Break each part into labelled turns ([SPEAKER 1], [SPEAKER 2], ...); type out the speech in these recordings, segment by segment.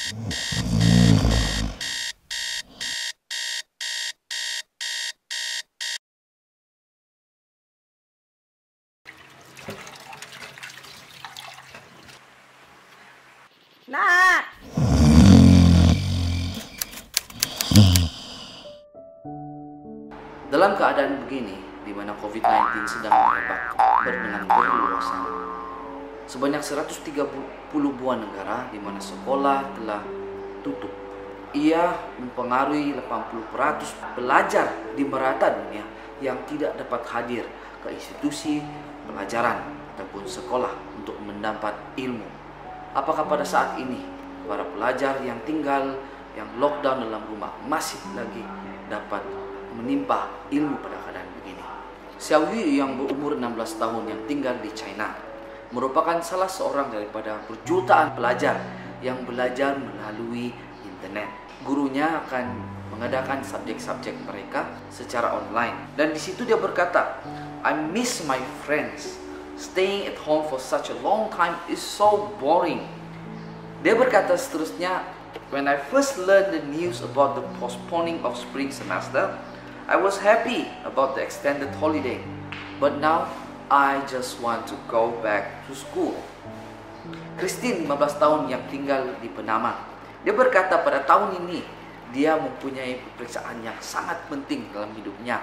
[SPEAKER 1] Nak.
[SPEAKER 2] Dalam keadaan begini, di mana COVID-19 sedang merebak dengan berluasan, sebanyak 130 buah negara di mana sekolah telah tutup. Ia mempengaruhi 80% pelajar di merata dunia yang tidak dapat hadir ke institusi pelajaran ataupun sekolah untuk mendapat ilmu. Apakah pada saat ini para pelajar yang tinggal, yang lockdown dalam rumah masih lagi dapat menimpa ilmu pada keadaan begini? Xiao Yu yang berumur 16 tahun yang tinggal di China merupakan salah seorang daripada berjutaan pelajar yang belajar melalui internet. Gurunya akan mengadakan subjek-subjek mereka secara online. Dan di situ dia berkata, "I miss my friends. Staying at home for such a long time is so boring." Dia berkata seterusnya, "When I first learned the news about the postponing of spring semester, I was happy about the extended holiday. But now, I just want to go back to school." Christine, 15 tahun yang tinggal di Panama, dia berkata pada tahun ini dia mempunyai peperiksaan yang sangat penting dalam hidupnya.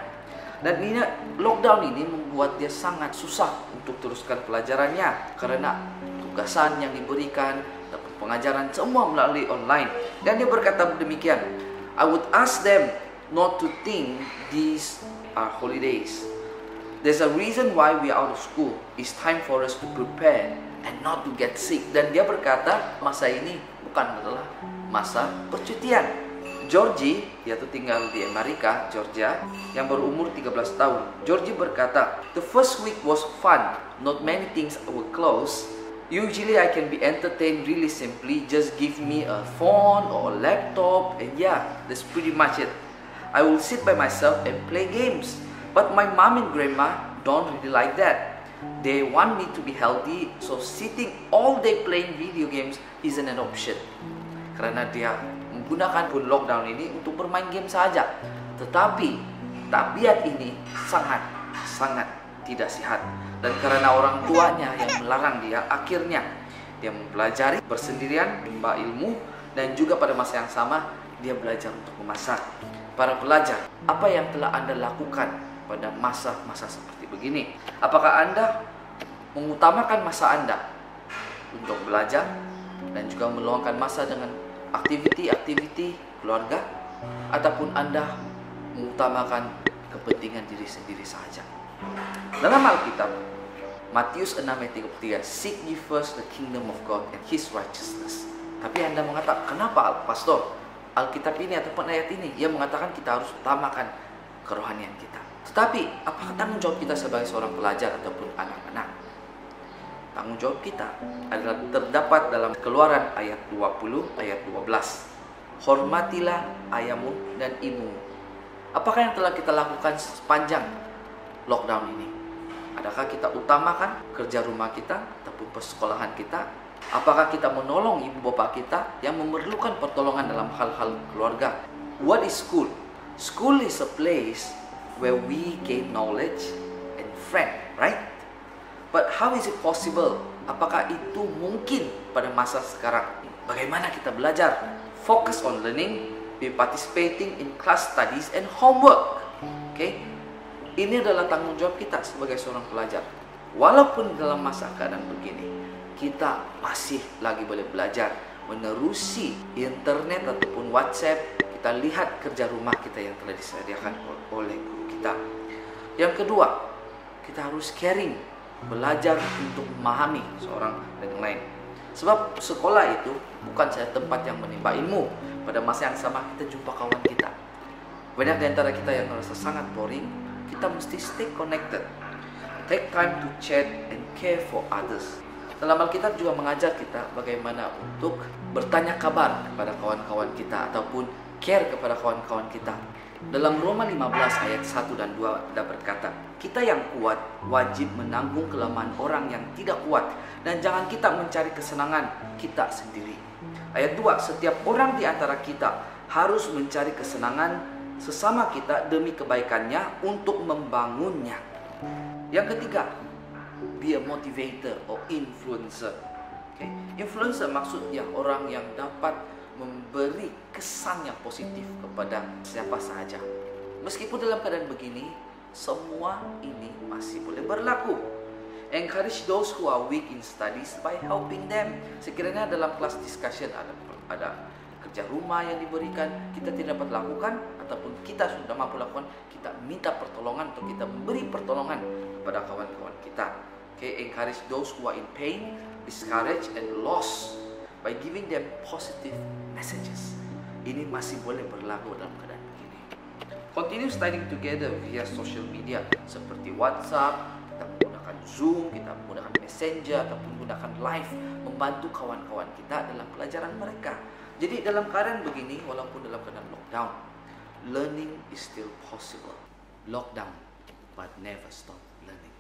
[SPEAKER 2] Dan ini, lockdown ini membuat dia sangat susah untuk teruskan pelajarannya karena tugasan yang diberikan dan pengajaran semua melalui online. Dan dia berkata demikian, "I would ask them not to think these are holidays. There's a reason why we are out of school. It's time for us to prepare and not to get sick." Dan dia berkata masa ini bukan adalah masa percutian. Georgie, yaitu tinggal di Amerika, Georgia, yang berumur 13 tahun. Georgie berkata, "The first week was fun. Not many things were closed. Usually I can be entertained really simply. Just give me a phone or a laptop and yeah, that's pretty much it. I will sit by myself and play games. But my mom and grandma don't really like that. They want me to be healthy, so sitting all day playing video games isn't an option." Karena dia menggunakan pun lockdown ini untuk bermain game saja. Tetapi tabiat ini sangat tidak sehat. Dan karena orang tuanya yang melarang dia, akhirnya dia mempelajari bersendirian, menimba ilmu, dan juga pada masa yang sama dia belajar untuk memasak. Para pelajar, apa yang telah Anda lakukan pada masa-masa seperti begini? Apakah Anda mengutamakan masa Anda untuk belajar dan juga meluangkan masa dengan aktiviti keluarga, ataupun Anda mengutamakan kepentingan diri sendiri saja? Dalam Alkitab, Matius 6:33, "Seek ye first the kingdom of God and His righteousness." Tapi Anda mengatakan, kenapa Pastor? Alkitab ini ataupun ayat ini, ia mengatakan kita harus utamakan kerohanian kita. Tetapi, apakah tanggung jawab kita sebagai seorang pelajar ataupun anak-anak? Tanggung jawab kita adalah terdapat dalam Keluaran ayat 20 ayat 12. "Hormatilah ayahmu dan ibumu." Apakah yang telah kita lakukan sepanjang lockdown ini? Adakah kita utamakan kerja rumah kita ataupun persekolahan kita? Apakah kita menolong ibu bapak kita yang memerlukan pertolongan dalam hal-hal keluarga? What is school? School is a place where we gain knowledge and friend, right? But how is it possible? Apakah itu mungkin pada masa sekarang? Bagaimana kita belajar? Focus on learning, be participating in class studies and homework. Okay? Ini adalah tanggung jawab kita sebagai seorang pelajar. Walaupun dalam masa keadaan begini, kita masih lagi boleh belajar menerusi internet ataupun WhatsApp. Kita lihat kerja rumah kita yang telah disediakan oleh guru kita. Yang kedua, kita harus caring, belajar untuk memahami seorang dan yang lain. Sebab sekolah itu bukan saja tempat yang menimba ilmu. Pada masa yang sama kita jumpa kawan kita. Banyak di antara kita yang merasa sangat boring. Kita mesti stay connected. Take time to chat and care for others. Dalam Alkitab juga mengajar kita bagaimana untuk bertanya kabar kepada kawan-kawan kita ataupun care kepada kawan-kawan kita. Dalam Roma 15 ayat 1 dan 2 ada berkata, Kita yang kuat wajib menanggung kelemahan orang yang tidak kuat, dan jangan kita mencari kesenangan kita sendiri. Ayat 2, setiap orang di antara kita harus mencari kesenangan sesama kita demi kebaikannya untuk membangunnya. Yang ketiga, be a motivator or influencer. Okay. Influencer maksudnya orang yang dapat memberi kesan yang positif kepada siapa saja. Meskipun dalam keadaan begini, semua ini masih boleh berlaku. Encourage those who are weak in studies by helping them. Sekiranya dalam kelas discussion ada kerja rumah yang diberikan, kita tidak dapat lakukan, ataupun kita sudah mampu lakukan, kita minta pertolongan atau kita memberi pertolongan kepada kawan-kawan kita. Okay, encourage those who are in pain, discouraged and lost by giving them positive messages. Ini masih boleh berlaku dalam keadaan begini. Continue studying together via social media seperti WhatsApp, kita menggunakan Zoom, kita menggunakan Messenger ataupun menggunakan live, membantu kawan-kawan kita dalam pelajaran mereka. Jadi dalam keadaan begini, walaupun dalam keadaan lockdown, learning is still possible. Lockdown, but never stop learning.